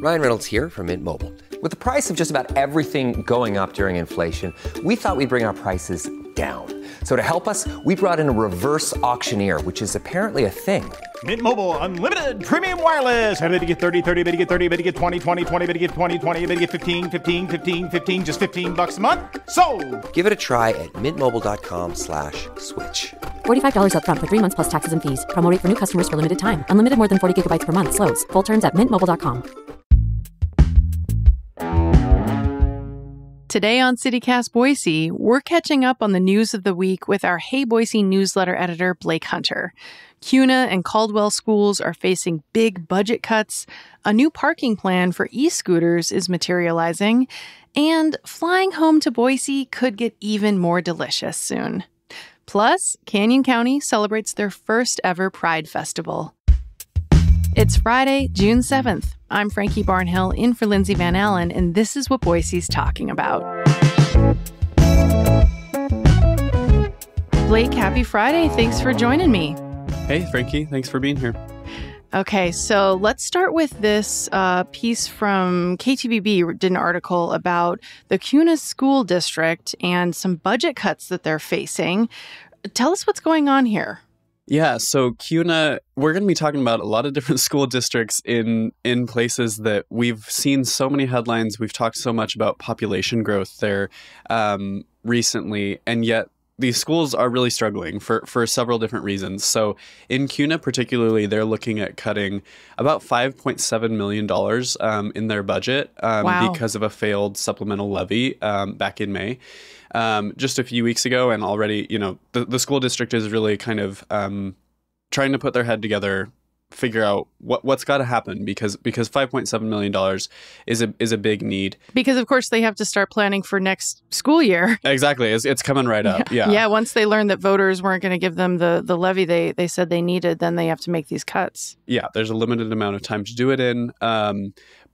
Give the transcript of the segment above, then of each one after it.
Ryan Reynolds here from Mint Mobile. With the price of just about everything going up during inflation, we thought we'd bring our prices down. So to help us, we brought in a reverse auctioneer, which is apparently a thing. Mint Mobile Unlimited Premium Wireless. How to get 30, 30, bit to get 30, bit to get 20, 20, 20, bit to get 20, 20, bit to get 15, 15, 15, 15, just $15 a month? Sold! Give it a try at mintmobile.com/switch. $45 up front for 3 months plus taxes and fees. Promo rate for new customers for limited time. Unlimited more than 40 gigabytes per month. Slows full terms at mintmobile.com. Today on CityCast Boise, we're catching up on the news of the week with our Hey Boise newsletter editor, Blake Hunter. CUNA and Caldwell schools are facing big budget cuts, a new parking plan for e-scooters is materializing, and flying home to Boise could get even more delicious soon. Plus, Canyon County celebrates their first ever Pride Festival. It's Friday, June 7th. I'm Frankie Barnhill in for Lindsay Van Allen, and this is what Boise's talking about. Blake, happy Friday. Thanks for joining me. Hey, Frankie. Thanks for being here. Okay, so let's start with this piece from KTVB did an article about the CUNA school district and some budget cuts that they're facing. Tell us what's going on here. Yeah, so CUNA, we're going to be talking about a lot of different school districts in places that we've seen so many headlines. We've talked so much about population growth there recently, and yet these schools are really struggling for several different reasons. So in CUNA particularly, they're looking at cutting about $5.7 million in their budget because of a failed supplemental levy back in May. Just a few weeks ago, and already, the school district is really kind of trying to put their head together, figure out what's got to happen because $5.7 million is a big need. Because, of course, they have to start planning for next school year. Exactly. It's coming right up. Yeah. Yeah. Once they learned that voters weren't going to give them the levy they said they needed, then they have to make these cuts. Yeah. There's a limited amount of time to do it in.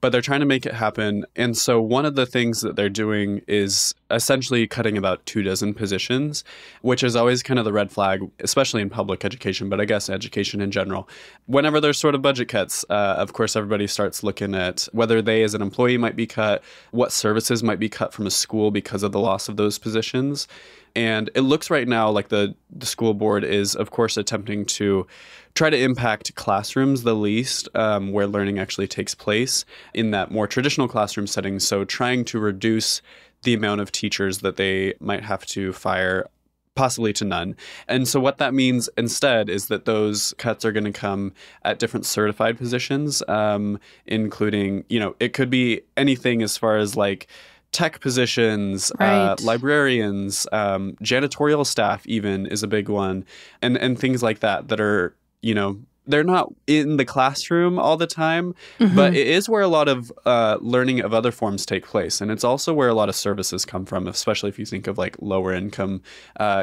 But they're trying to make it happen. And so one of the things that they're doing is essentially cutting about 24 positions, which is always kind of the red flag, especially in public education, but I guess education in general. Whenever there's sort of budget cuts, of course, everybody starts looking at whether they as an employee might be cut, what services might be cut from a school because of the loss of those positions. And it looks right now like the school board is, of course, attempting to try to impact classrooms the least, where learning actually takes place in that more traditional classroom setting. So trying to reduce the amount of teachers that they might have to fire, possibly to none. And so what that means instead is that those cuts are going to come at different certified positions, including, it could be anything as far as like tech positions, right. Librarians, janitorial staff even is a big one, and things like that are, they're not in the classroom all the time, but it is where a lot of learning of other forms take place. And it's also where a lot of services come from, especially if you think of like lower income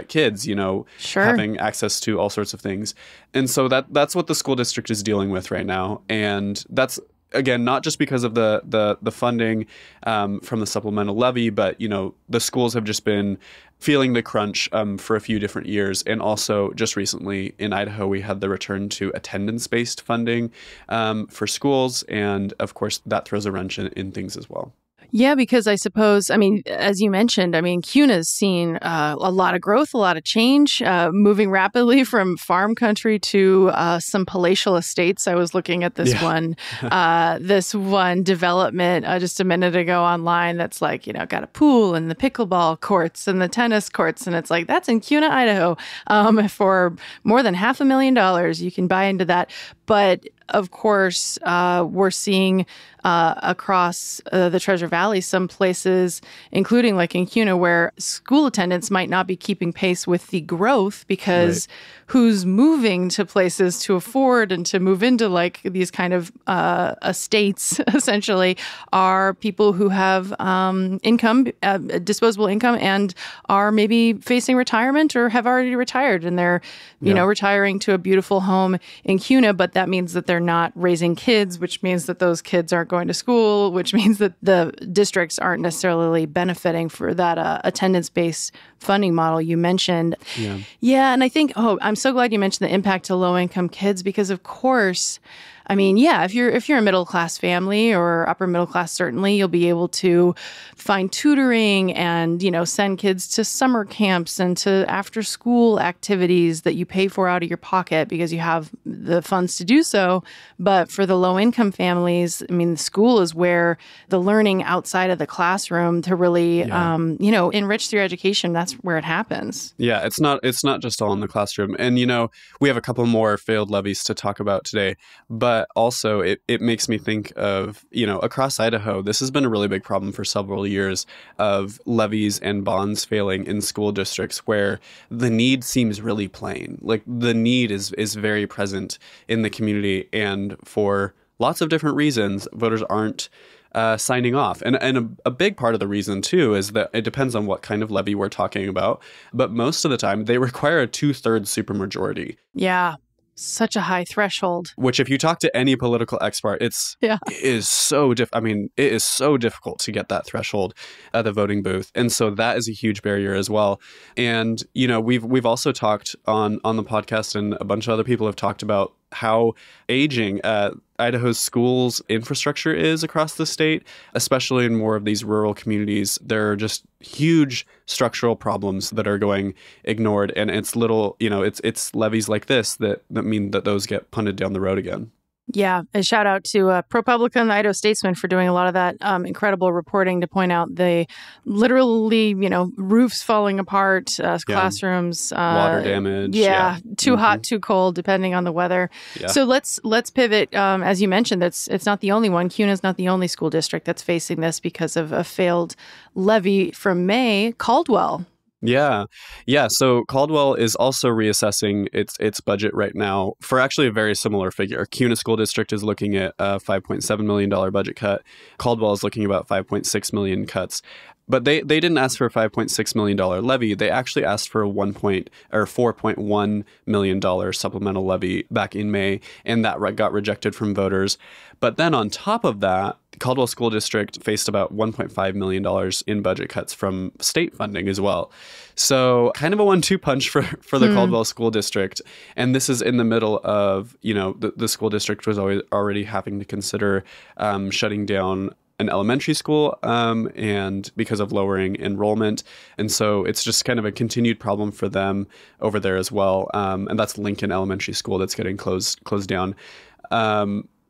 kids, Sure. having access to all sorts of things. And so that's what the school district is dealing with right now. And that's, again, not just because of the funding from the supplemental levy, but, the schools have just been feeling the crunch for a few different years. And also just recently in Idaho, we had the return to attendance-based funding for schools. And of course, that throws a wrench in things as well. Yeah, because I suppose, as you mentioned, CUNA's seen a lot of growth, a lot of change, moving rapidly from farm country to some palatial estates. I was looking at this one development just a minute ago online that's like, got a pool and the pickleball courts and the tennis courts. And it's like, that's in CUNA, Idaho. For more than $500,000, you can buy into that. But of course, we're seeing across the Treasure Valley some places, including like in CUNA, where school attendance might not be keeping pace with the growth because who's moving to places to afford and to move into like these kind of estates, essentially, are people who have income, disposable income, and are maybe facing retirement or have already retired. And they're, retiring to a beautiful home in CUNA, but that means that they're not raising kids, which means that those kids aren't going to school, which means that the districts aren't necessarily benefiting for that attendance-based funding model you mentioned. Yeah, and I think, I'm so glad you mentioned the impact to low-income kids because, of course, I mean, yeah, if you're a middle class family or upper middle class, certainly you'll be able to find tutoring and, send kids to summer camps and to after school activities that you pay for out of your pocket because you have the funds to do so. But for the low income families, I mean, school is where the learning outside of the classroom to really, enrich their education, that's where it happens. Yeah, it's not just all in the classroom. And, we have a couple more failed levies to talk about today, but also it makes me think of, across Idaho, this has been a really big problem for several years of levies and bonds failing in school districts where the need seems really plain. Like the need is very present in the community, and for lots of different reasons, voters aren't signing off. And a big part of the reason, too, is that it depends on what kind of levy we're talking about. But most of the time, they require a 2/3 supermajority. Yeah. Such a high threshold. Which, if you talk to any political expert, it is so it is so difficult to get that threshold at the voting booth, and so that is a huge barrier as well. And we've also talked on the podcast, and a bunch of other people have talked about how aging Idaho's schools infrastructure is across the state, especially in more of these rural communities. There are just huge structural problems that are going ignored, and it's it's levies like this that mean that those get punted down the road again. Yeah, a shout out to ProPublica and the Idaho Statesman for doing a lot of that incredible reporting to point out the literally, roofs falling apart, classrooms, water damage. Yeah, too hot, too cold, depending on the weather. Yeah. So let's pivot. As you mentioned, it's not the only one. Cuna's not the only school district that's facing this because of a failed levy from May. Caldwell. Yeah. So Caldwell is also reassessing its budget right now for actually a very similar figure. Cuna School District is looking at a $5.7 million budget cut. Caldwell is looking about $5.6 million cuts. But they didn't ask for a $5.6 million levy. They actually asked for a $4.1 million supplemental levy back in May, and that got rejected from voters. But then on top of that, Caldwell School District faced about $1.5 million in budget cuts from state funding as well. So kind of a 1-2 punch for the Caldwell School District. And this is in the middle of, the school district was already having to consider shutting down an elementary school and because of lowering enrollment. And so it's just kind of a continued problem for them over there as well. And that's Lincoln Elementary School that's getting closed down.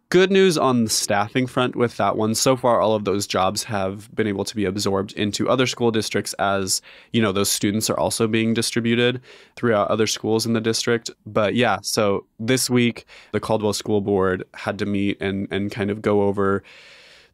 Good news on the staffing front with that one. So far, all of those jobs have been able to be absorbed into other school districts as, those students are also being distributed throughout other schools in the district. But yeah, so this week, the Caldwell School Board had to meet and kind of go over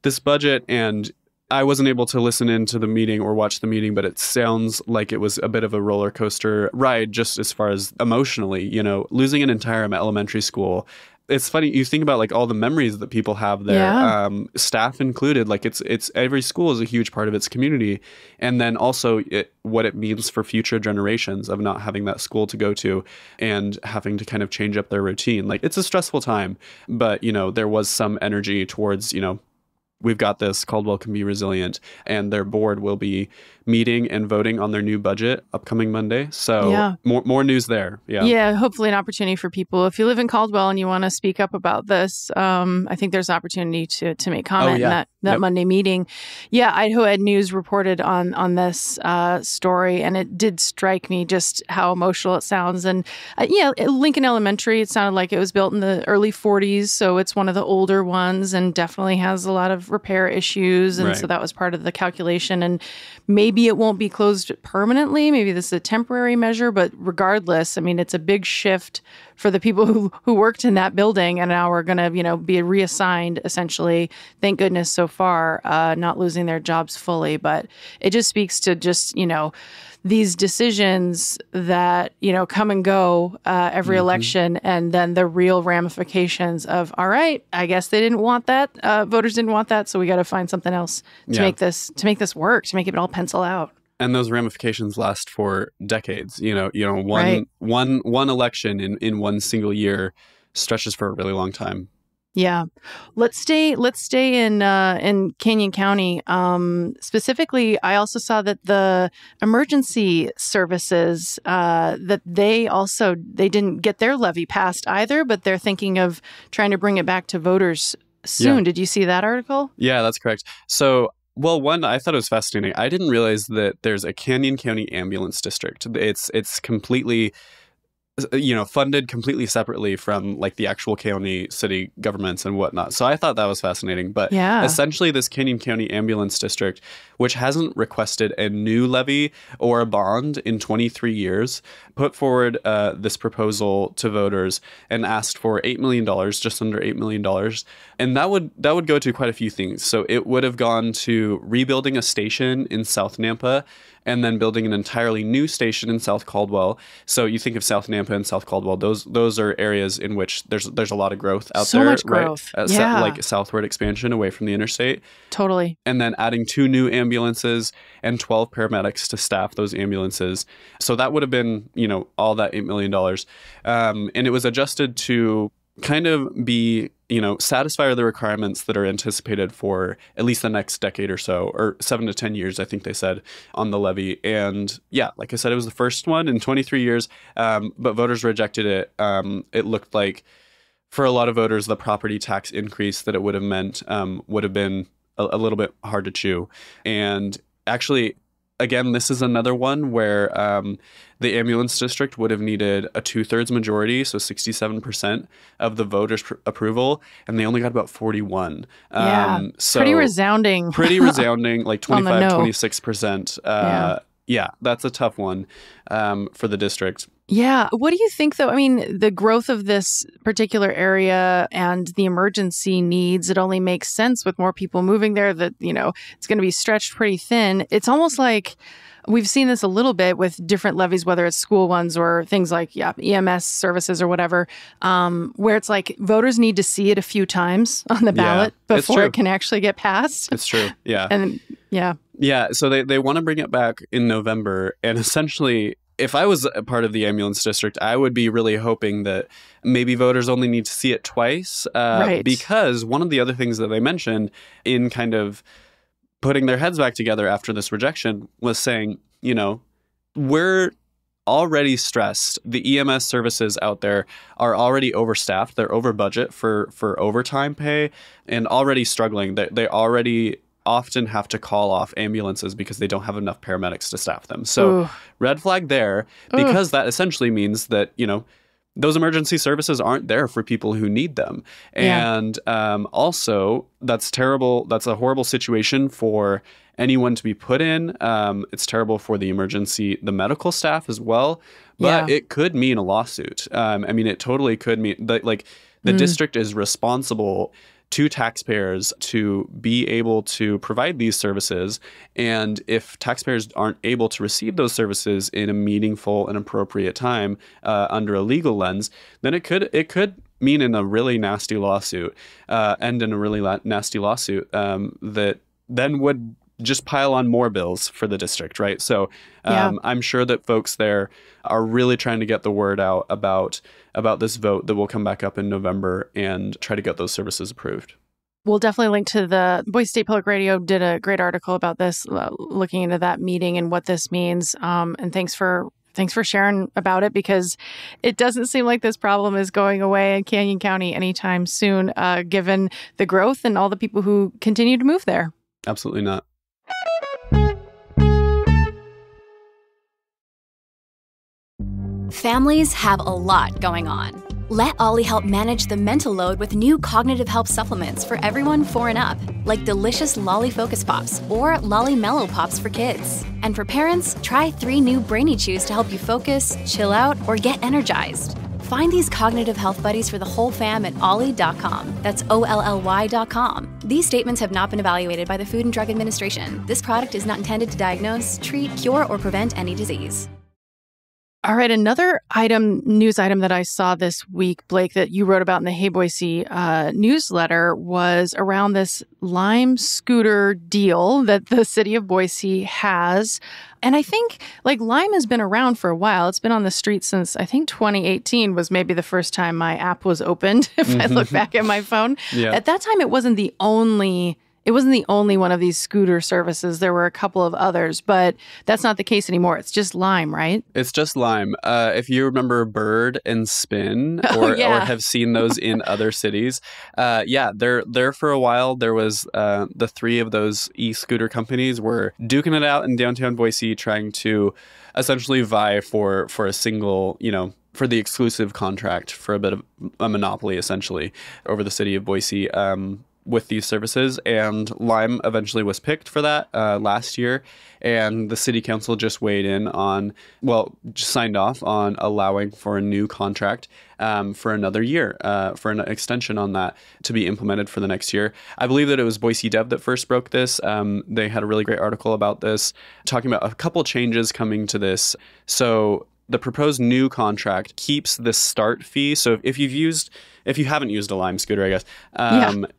this budget, and I wasn't able to listen into the meeting or watch the meeting, but it sounds like it was a bit of a roller coaster ride just as far as emotionally, losing an entire elementary school. It's funny, you think about like all the memories that people have there, staff included, like it's every school is a huge part of its community. And then also what it means for future generations of not having that school to go to and having to kind of change up their routine. Like it's a stressful time, but there was some energy towards, we've got this. Caldwell can be resilient, and their board will be meeting and voting on their new budget upcoming Monday. So more news there. Yeah, hopefully an opportunity for people. If you live in Caldwell and you want to speak up about this, I think there's an opportunity to make comment in that Monday meeting. Yeah, Idaho Ed News reported on this story, and it did strike me just how emotional it sounds. And Lincoln Elementary, it sounded like it was built in the early 40s, so it's one of the older ones and definitely has a lot of repair issues. And so that was part of the calculation. And maybe it won't be closed permanently. Maybe this is a temporary measure. But regardless, I mean, it's a big shift for the people who worked in that building and now are going to, be reassigned, essentially. Thank goodness so far, not losing their jobs fully. But it just speaks to just, these decisions that, come and go every election, and then the real ramifications of, all right, I guess they didn't want that. Voters didn't want that. So we got to find something else to make this work, to make it all pencil out. And those ramifications last for decades. One election in one single year stretches for a really long time. Yeah. Let's stay in Canyon County. Specifically, I also saw that the emergency services that they didn't get their levy passed either, but they're thinking of trying to bring it back to voters soon. Yeah. Did you see that article? Yeah, that's correct. So, well, one, I thought it was fascinating. I didn't realize that there's a Canyon County ambulance district. It's completely funded completely separately from like the actual county, city governments and whatnot. So I thought that was fascinating. But essentially this Canyon County Ambulance District, which hasn't requested a new levy or a bond in 23 years, put forward this proposal to voters and asked for $8 million, just under $8 million. And that would go to quite a few things. So it would have gone to rebuilding a station in South Nampa, and then building an entirely new station in South Caldwell. So you think of South Nampa and South Caldwell; those are areas in which there's a lot of growth out there. So much growth, right? Like southward expansion away from the interstate. Totally. And then adding 2 new ambulances and 12 paramedics to staff those ambulances. So that would have been all that $8 million, and it was adjusted to kind of be, satisfy the requirements that are anticipated for at least the next decade or so, or 7 to 10 years, I think they said, on the levy. And yeah, like I said, it was the first one in 23 years, but voters rejected it. It looked like for a lot of voters, the property tax increase that it would have meant would have been a little bit hard to chew. And actually, again, this is another one where the ambulance district would have needed a 2/3 majority, so 67% of the voters' approval, and they only got about 41. So pretty resounding. Like 25, 26%. Yeah, that's a tough one for the district. Yeah. What do you think, though? I mean, the growth of this particular area and the emergency needs, it only makes sense with more people moving there that, it's going to be stretched pretty thin. It's almost like we've seen this a little bit with different levies, whether it's school ones or things like, EMS services or whatever, where it's like voters need to see it a few times on the ballot before it can actually get passed. It's true. Yeah. And yeah. So they want to bring it back in November. And essentially, if I was a part of the ambulance district, I would be really hoping that maybe voters only need to see it twice. Right. Because one of the other things that they mentioned in kind of putting their heads back together after this rejection was saying, we're already stressed. The EMS services out there are already overstaffed. They're over budget for overtime pay and already struggling. They already often have to call off ambulances because they don't have enough paramedics to staff them. So red flag there, because that essentially means that, those emergency services aren't there for people who need them. And also, that's terrible. That's a horrible situation for anyone to be put in. It's terrible for the medical staff as well. But it could mean a lawsuit. It totally could mean that, the district is responsible to taxpayers to be able to provide these services. And if taxpayers aren't able to receive those services in a meaningful and appropriate time under a legal lens, then it could mean in a really nasty lawsuit, that then would just pile on more bills for the district, right? So I'm sure that folks there are really trying to get the word out about this vote that will come back up in November and try to get those services approved. We'll definitely link to the Boise State Public Radio did a great article about this, looking into that meeting and what this means. And thanks for sharing about it, because it doesn't seem like this problem is going away in Canyon County anytime soon, given the growth and all the people who continue to move there. Absolutely not. Families have a lot going on. Let Ollie help manage the mental load with new cognitive help supplements for everyone 4 and up, like delicious Lolly Focus Pops or Lolly Mellow Pops for kids. And for parents, try 3 new Brainy Chews to help you focus, chill out, or get energized. Find these cognitive health buddies for the whole fam at ollie.com. That's OLLY.com. These statements have not been evaluated by the Food and Drug Administration. This product is not intended to diagnose, treat, cure, or prevent any disease. All right, another news item that I saw this week, Blake, that you wrote about in the Hey Boise newsletter was around this Lime scooter deal that the city of Boise has. And I think Lime has been around for a while. It's been on the street since I think 2018 was maybe the first time my app was opened, if I look back at my phone. Yeah. At that time, it wasn't the only one of these scooter services. There were a couple of others, but that's not the case anymore. It's just Lime, right? It's just Lime. If you remember Bird and Spin or have seen those in other cities, they're for a while. There was the three of those e-scooter companies were duking it out in downtown Boise, trying to essentially vie for a single, for the exclusive contract for a bit of a monopoly, essentially, over the city of Boise. With these services, and Lime eventually was picked for that last year, and the city council just just signed off on allowing for a new contract for another year, for an extension on that to be implemented for the next year. I believe that it was Boise Dev that first broke this. They had a really great article about this, talking about a couple changes coming to this. So the proposed new contract keeps the start fee. So if you haven't used a Lime scooter, I guess,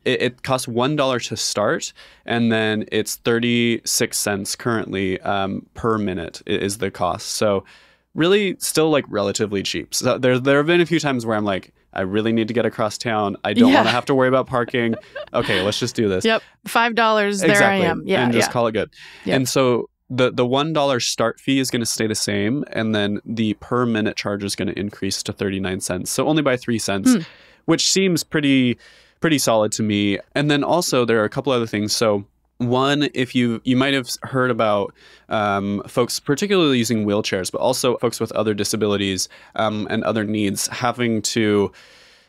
it costs $1 to start, and then it's 36 cents currently per minute is the cost. So really still relatively cheap. So there have been a few times where I'm like, I really need to get across town. I don't want to have to worry about parking. Okay, let's just do this. Yep, $5, there I am. Yeah, and just call it good. Yep. And so the $1 start fee is going to stay the same, and then the per minute charge is going to increase to 39 cents. So only by 3 cents, which seems pretty solid to me. And then also there are a couple other things. So one, if you might have heard about folks particularly using wheelchairs, but also folks with other disabilities and other needs having to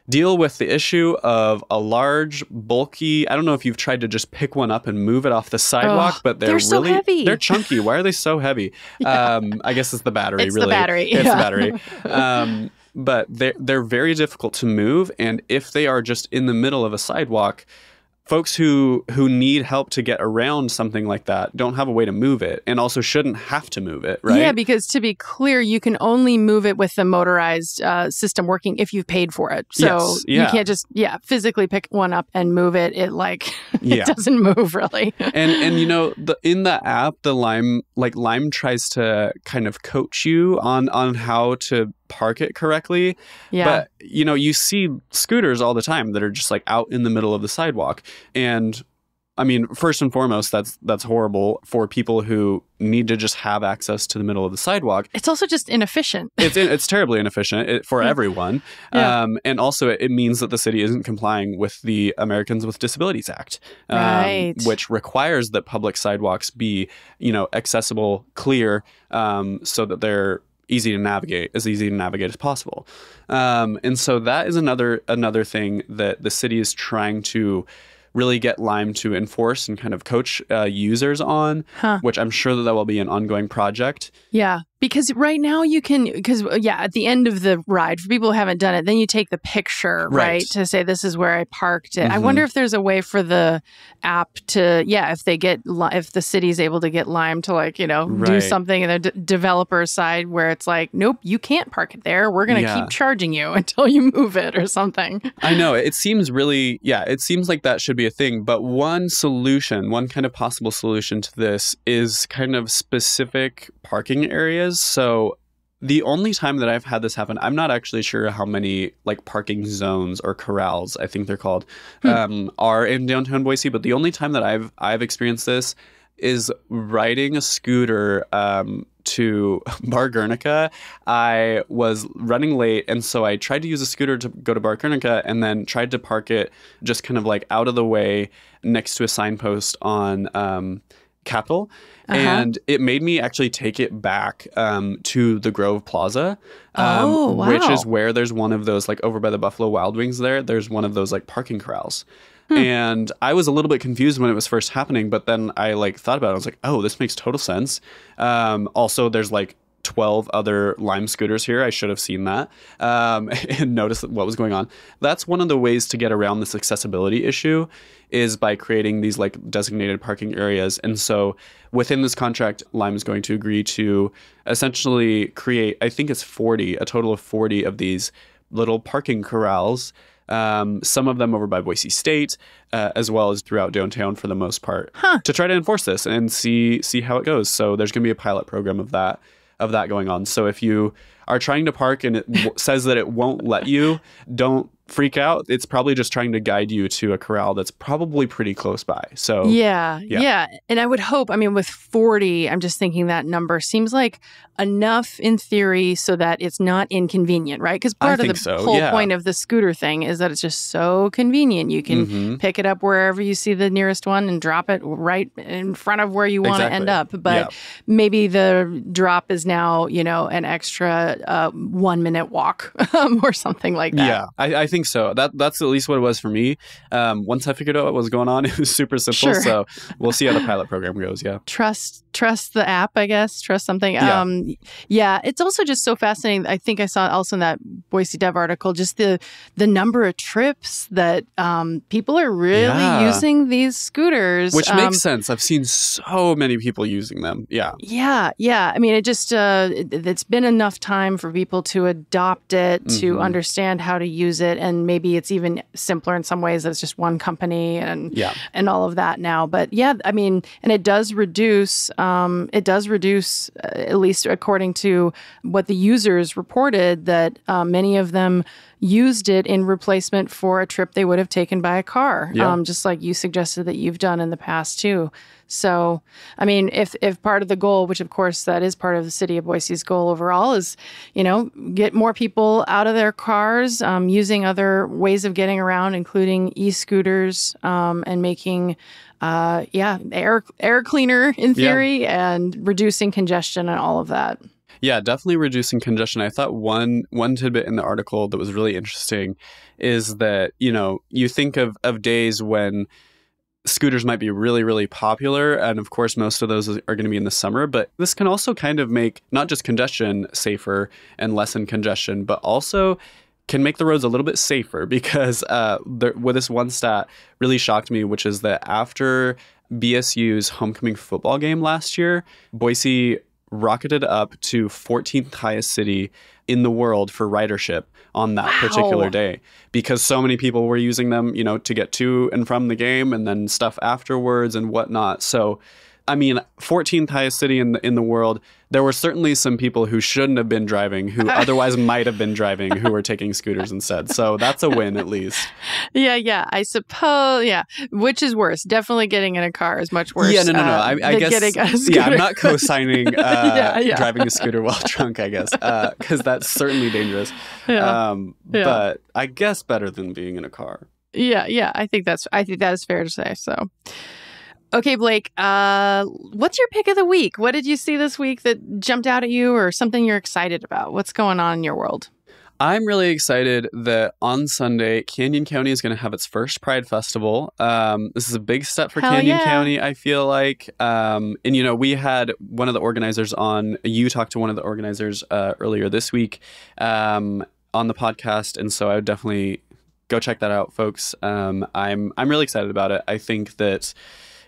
deal with the issue of a large, bulky, I don't know if you've tried to just pick one up and move it off the sidewalk, but they're so really heavy. They're chunky. Why are they so heavy? I guess it's the battery, it's really. The battery. It's the battery. But they're very difficult to move, and if they are just in the middle of a sidewalk, folks who need help to get around something like that don't have a way to move it, and also shouldn't have to move it, right? Yeah, because to be clear, you can only move it with the motorized system working if you've paid for it. So you can't just physically pick one up and move it. It doesn't move really. And in the app, the Lime tries to kind of coach you on how to park it correctly. Yeah. But you see scooters all the time that are just out in the middle of the sidewalk. And I mean, first and foremost, that's horrible for people who need to just have access to the middle of the sidewalk. It's also just inefficient. It's terribly inefficient for everyone. Yeah. And also it means that the city isn't complying with the Americans with Disabilities Act, which requires that public sidewalks be, accessible, clear, so that they're as easy to navigate as possible. And so that is another thing that the city is trying to really get Lime to enforce and kind of coach users on, which I'm sure that will be an ongoing project. Yeah, because right now at the end of the ride, for people who haven't done it, then you take the picture, right, to say this is where I parked it. Mm-hmm. I wonder if there's a way for the app to, if the city's able to get Lime to do something in the developer side where it's nope, you can't park it there. We're going to keep charging you until you move it or something. I know. It seems like that should be a thing. But one kind of possible solution to this is kind of specific parking areas. So the only time that I've had this happen, I'm not actually sure how many parking zones or corrals, I think they're called, are in downtown Boise. But the only time that I've experienced this is riding a scooter to Bar Guernica. I was running late, and so I tried to use a scooter to go to Bar Guernica, and then tried to park it just kind of out of the way next to a signpost on Capitol. And it made me actually take it back to the Grove Plaza, which is where there's one of those, over by the Buffalo Wild Wings there's one of those parking corrals. And I was a little bit confused when it was first happening, but then I thought about it. I was like, oh, this makes total sense. Also, there's 12 other Lime scooters here. I should have seen that and noticed what was going on. That's one of the ways to get around this accessibility issue is by creating these like designated parking areas. And so within this contract, Lime is going to agree to essentially create, I think it's a total of 40 of these little parking corrals. Some of them over by Boise State, as well as throughout downtown for the most part, to try to enforce this and see how it goes. So there's going to be a pilot program of that going on. So if you are trying to park and it says that it won't let you, don't freak out. It's probably just trying to guide you to a corral that's probably pretty close by. So yeah. And I would hope, I mean, with 40, I'm just thinking that number seems like enough in theory so that it's not inconvenient, right? Because part of the whole point of the scooter thing is that it's just so convenient. You can pick it up wherever you see the nearest one and drop it right in front of where you want to end up. But maybe the drop is now, an extra 1 minute walk or something like that. Yeah, I think so. That's at least what it was for me. Once I figured out what was going on, it was super simple. Sure. So we'll see how the pilot program goes. Yeah. Trust the app, I guess. Trust something. Yeah, it's also just so fascinating. I think I saw also in that Boise Dev article, just the number of trips that people are really using these scooters. Which makes sense. I've seen so many people using them. Yeah. Yeah. I mean, it just, it's been enough time for people to adopt it, to understand how to use it. And maybe it's even simpler in some ways that it's just one company and all of that now. But yeah, I mean, and it does reduce, at least according to what the users reported, that many of them used it in replacement for a trip they would have taken by a car, just like you suggested that you've done in the past too. So, I mean, if part of the goal, which of course that is part of the city of Boise's goal overall, is, get more people out of their cars, using other ways of getting around, including e-scooters, and making air cleaner in theory, and reducing congestion and all of that. Yeah, definitely reducing congestion. I thought one tidbit in the article that was really interesting is that, you think of days when scooters might be really, really popular. And of course, most of those are going to be in the summer. But this can also kind of make not just congestion safer and lessen congestion, but also can make the roads a little bit safer because this one stat really shocked me, which is that after BSU's homecoming football game last year, Boise rocketed up to 14th highest city in the world for ridership on that particular day because so many people were using them, to get to and from the game and then stuff afterwards and whatnot. So, I mean, 14th highest city in the world. There were certainly some people who shouldn't have been driving, who otherwise might have been driving, who were taking scooters instead. So that's a win, at least. Yeah. I suppose. Yeah. Which is worse? Definitely getting in a car is much worse. Yeah, no. I guess. Getting a scooter. Yeah, I'm not co-signing driving a scooter while drunk. I guess because that's certainly dangerous. But I guess better than being in a car. Yeah. I think that is fair to say. So. Okay, Blake, what's your pick of the week? What did you see this week that jumped out at you or something you're excited about? What's going on in your world? I'm really excited that on Sunday, Canyon County is going to have its first Pride Festival. This is a big step for Canyon County, I feel like. And, we had one of the organizers on, you talked to one of the organizers earlier this week on the podcast. And so I would definitely go check that out, folks. I'm really excited about it. I think that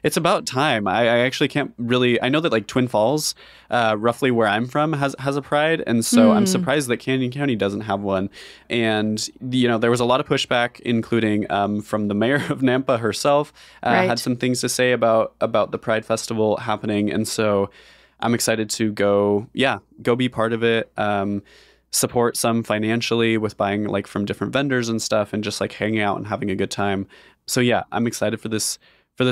it's about time. I actually can't really. I know that like Twin Falls, roughly where I'm from, has a Pride, and so I'm surprised that Canyon County doesn't have one. And there was a lot of pushback, including from the mayor of Nampa herself. Had some things to say about the Pride Festival happening, and so I'm excited to go be part of it. Support some financially with buying like from different vendors and stuff, and just like hanging out and having a good time. So yeah, I'm excited for this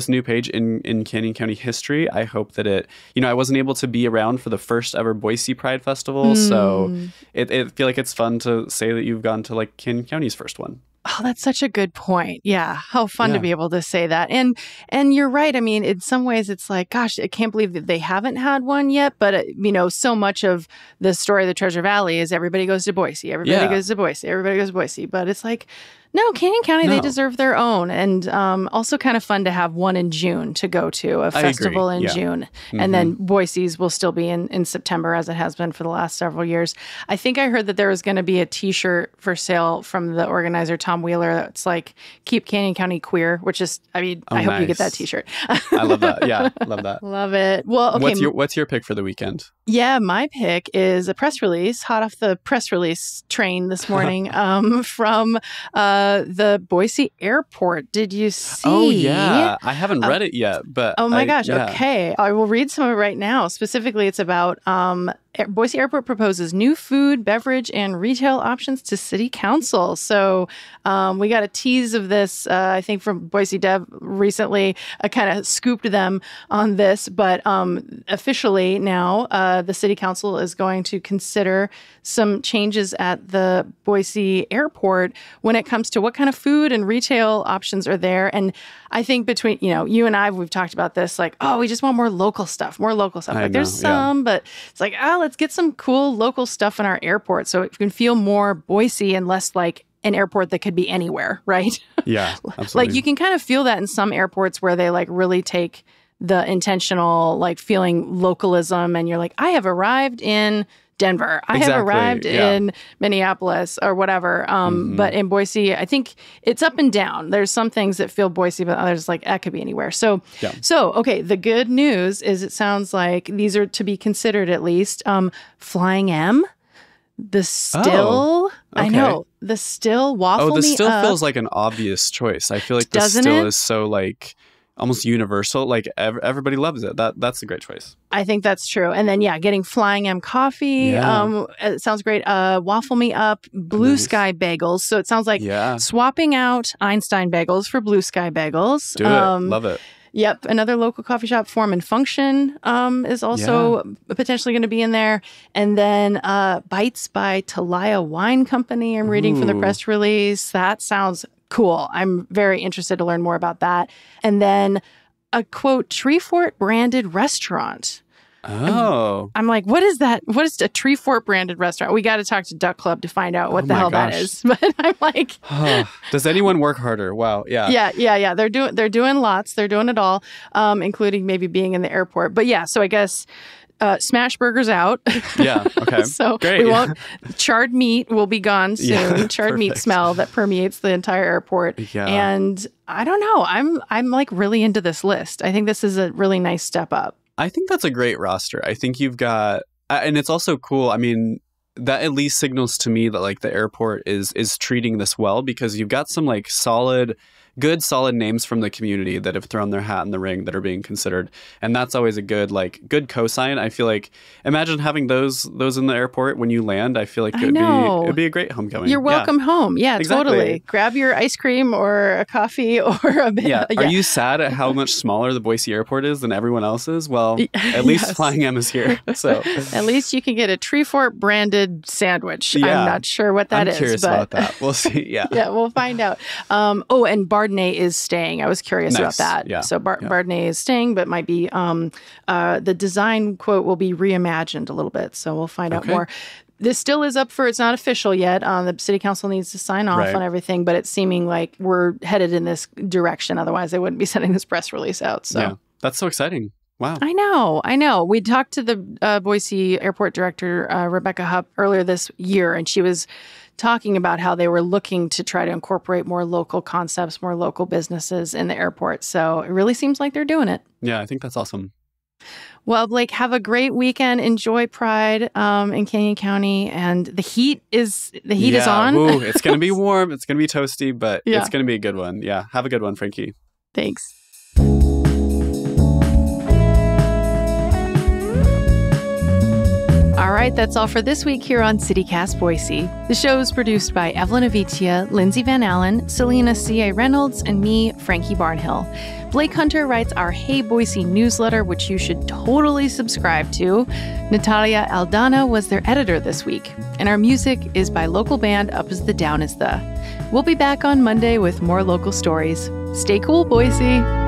new page in Canyon County history. I hope that I wasn't able to be around for the first ever Boise Pride Festival. So it feel like it's fun to say that you've gone to like Canyon County's first one. Oh, that's such a good point. Yeah. How fun to be able to say that. And you're right. I mean, in some ways it's like, gosh, I can't believe that they haven't had one yet. But, so much of the story of the Treasure Valley is everybody goes to Boise. Everybody goes to Boise. Everybody goes to Boise. But it's like, No, Canyon County, they No. deserve their own. And also kind of fun to have one in June to go to, a festival in June. And then Boise's will still be in September, as it has been for the last several years. I think I heard that there was going to be a T-shirt for sale from the organizer, Tom Wheeler, that's like, Keep Canyon County Queer, which is, I mean, I hope you get that T-shirt. I love that. Yeah, love that. Love it. Well, okay. What's your pick for the weekend? Yeah, my pick is a press release, hot off the press release train this morning, from the Boise airport. Did you see? Oh, yeah. I haven't read it yet, but oh my gosh. Yeah. Okay. I will read some of it right now. Specifically, it's about Boise Airport proposes new food, beverage, and retail options to City Council. So we got a tease of this, I think, from Boise Dev recently. I kind of scooped them on this, but officially now the City Council is going to consider some changes at the Boise Airport when it comes to what kind of food and retail options are there. And I think between, you and I, we've talked about this, like, oh, we just want more local stuff. Like there's some, but it's like, let's get some cool local stuff in our airport so it can feel more Boise and less like an airport that could be anywhere, right? Yeah, absolutely. Like you can kind of feel that in some airports where they like really take the intentional like feeling localism, and you're like, I have arrived in Denver. I have arrived in Minneapolis or whatever. But in Boise, I think it's up and down. There's some things that feel Boise, but others like that could be anywhere. So okay. The good news is it sounds like these are to be considered at least. Flying M, the Still. I know the Still waffle. Oh, the Still up. feels like an obvious choice. I feel like the Doesn't Still it? is so like almost universal. Like everybody loves it. That's a great choice. I think that's true. And then, getting Flying M coffee. Yeah. It sounds great. Waffle Me Up, Blue Sky Bagels. So it sounds like swapping out Einstein Bagels for Blue Sky Bagels. Do it. Love it. Yep. Another local coffee shop, Form and Function, is also potentially going to be in there. And then Bites by Talaya Wine Company. I'm reading from the press release. That sounds cool. I'm very interested to learn more about that. And then a quote, Treefort branded restaurant. Oh. I'm like, what is that? What is a Treefort branded restaurant? We got to talk to Duck Club to find out what the hell that is. But I'm like, does anyone work harder? Wow. Yeah. Yeah. They're doing lots. They're doing it all, including maybe being in the airport. But yeah, so I guess Smash Burger's out. Yeah. Okay. So great. We won't. Charred meat will be gone soon. Yeah, charred meat smell that permeates the entire airport. Yeah. And I don't know. I'm like really into this list. I think this is a really nice step up. I think that's a great roster. I think you've got, and it's also cool. I mean, that at least signals to me that like the airport is treating this well, because you've got some like good solid names from the community that have thrown their hat in the ring that are being considered, and that's always a good cosign. I feel like imagine having those in the airport when you land. I feel like it'd be a great homecoming. You're welcome home. Yeah, exactly. Totally. Grab your ice cream or a coffee or a bit. Yeah. Are you sad at how much smaller the Boise airport is than everyone else's? Well, at least Flying M is here. So at least you can get a Treefort branded sandwich. Yeah. I'm not sure what that is. I'm curious about that. We'll see. Yeah. Yeah, we'll find out. And Bardney is staying. I was curious about that. Yeah. So Bardney is staying, but might be the design quote will be reimagined a little bit. So we'll find out more. This still is up for, it's not official yet. The city council needs to sign off on everything, but it's seeming like we're headed in this direction. Otherwise, they wouldn't be sending this press release out. So yeah, that's so exciting. Wow. I know. We talked to the Boise airport director, Rebecca Hupp, earlier this year, and she was talking about how they were looking to try to incorporate more local concepts, more local businesses in the airport. So it really seems like they're doing it. Yeah, I think that's awesome. Well, Blake, have a great weekend. Enjoy Pride in Canyon County. And the heat is on. Ooh, it's going to be warm. It's going to be toasty, but it's going to be a good one. Yeah. Have a good one, Frankie. Thanks. All right, that's all for this week here on CityCast Boise. The show is produced by Evelyn Avitia, Lindsay Van Allen, Selena C.A. Reynolds, and me, Frankie Barnhill. Blake Hunter writes our Hey Boise newsletter, which you should totally subscribe to. Natalia Aldana was their editor this week. And our music is by local band Up As The Down As The. We'll be back on Monday with more local stories. Stay cool, Boise!